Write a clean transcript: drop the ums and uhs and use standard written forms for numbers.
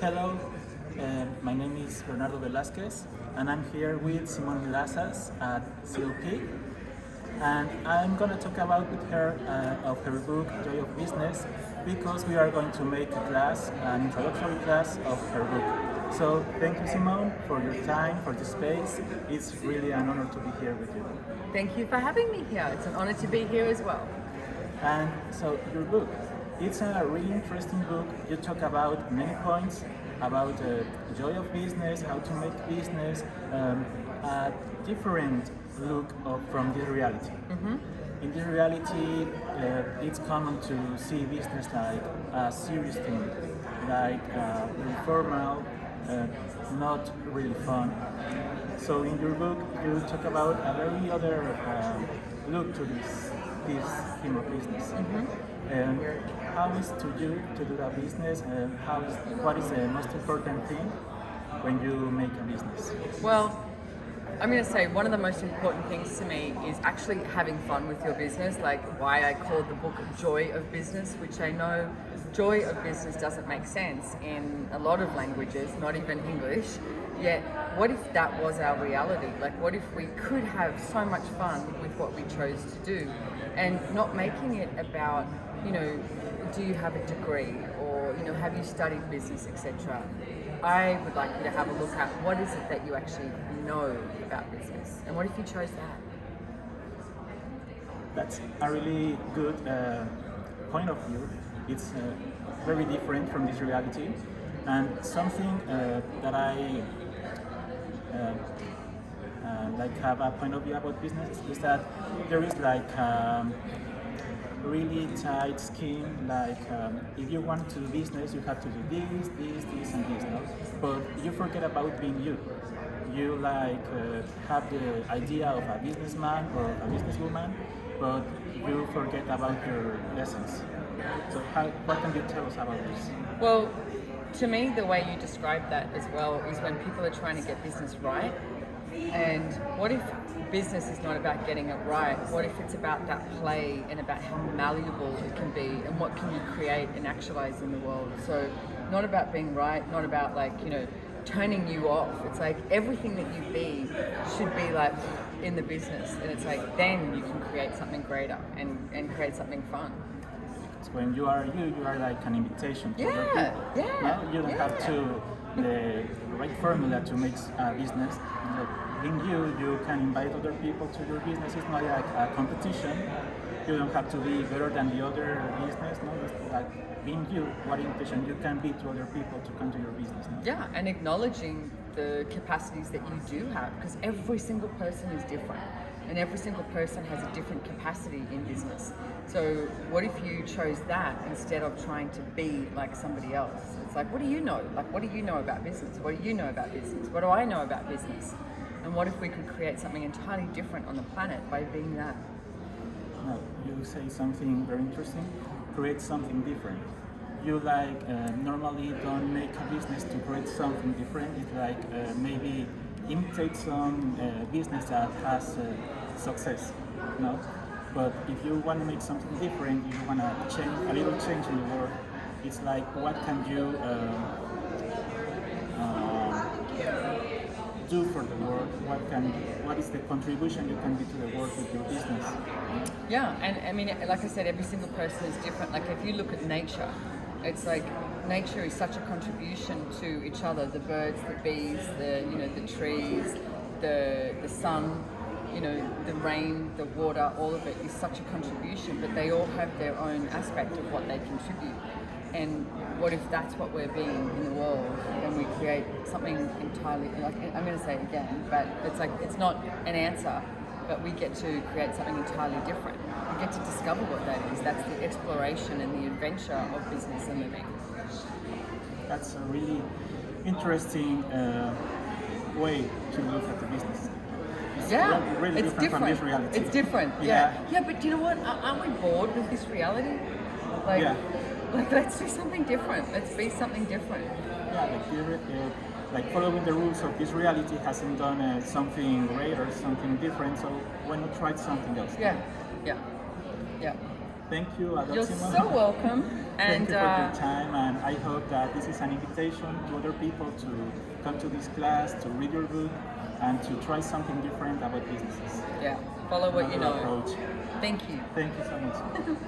Hello, my name is Bernardo Velasquez, and I'm here with Simone Milasas at CLP. And I'm going to talk about with her of her book Joy of Business, because we are going to make a class, an introductory class of her book. So thank you, Simone, for your time, for the space. It's really an honor to be here with you. Thank you for having me here. It's an honor to be here as well. And so your book, it's a really interesting book. You talk about many points about joy of business, how to make business, a different look from this reality. Mm-hmm. In this reality, it's common to see business like a serious thing, like very formal, not really fun. So in your book, you talk about a very other look to this theme of business. Mm-hmm. How is to you to do a business, and what is the most important thing when you make a business? Well, I'm going to say one of the most important things to me is actually having fun with your business, like why I called the book Joy of Business, which I know joy of business doesn't make sense in a lot of languages, not even English. Yet, what if that was our reality? Like, what if we could have so much fun with what we chose to do and not making it about, do you have a degree or, have you studied business, etc. I would like you to have a look at what is it that you actually know about business, and what if you chose that? That's a really good point of view. It's very different from this reality, and something that I like have a point of view about business is that there is like really tight scheme, like if you want to do business, you have to do this, and this, no? But you forget about being you. You like have the idea of a businessman or a businesswoman, but you forget about your lessons. So what can you tell us about this? Well, to me, the way you describe that as well is when people are trying to get business right. And what if business is not about getting it right? What if it's about that play and about how malleable it can be and what can you create and actualize in the world? So not about being right, not about turning you off. It's like everything that you be should be like in the business. And it's like then you can create something greater and create something fun. When you are like an invitation to other people. Yeah. No? You don't have to the right formula to make a business. Being you can invite other people to your business. It's not like a competition. You don't have to be better than the other business. No, it's like being you. What invitation you can be to other people to come to your business. No? Yeah, and acknowledging the capacities that you do have, because every single person is different. And every single person has a different capacity in business. So what if you chose that instead of trying to be like somebody else? It's like, what do you know? Like, what do you know about business? What do you know about business? What do I know about business? And what if we could create something entirely different on the planet by being that? No, you say something very interesting. Create something different. You normally don't make a business to create something different. It's like maybe imitate some business that has success, no? But if you want to make something different, you want to change a little change in the world. It's like, what can you do for the world? What is the contribution you can give to the world with your business? Yeah, and I mean, like I said, every single person is different. Like if you look at nature, it's like nature is such a contribution to each other. The birds, the bees, the trees, the sun, the rain, the water, all of it is such a contribution, but they all have their own aspect of what they contribute. And what if that's what we're being in the world, and we create something entirely, like I'm going to say it again, but it's like, it's not an answer, but we get to create something entirely different. We get to discover what that is. That's the exploration and the adventure of business and living. That's a really interesting way to look at the business. Really it's different. From this reality. It's different. Yeah, but you know what? Aren't we bored with this reality? Like let's do something different. Let's be something different. Yeah, like following the rules of this reality hasn't done something great or something different. So why not try something else? Yeah. Thank you, You're Adolfo. so welcome. Thank And you for your time, and I hope that this is an invitation to other people to come to this class, to read your book, and to try something different about businesses. yeah, follow what you Another know. approach. Thank you. Thank you so much.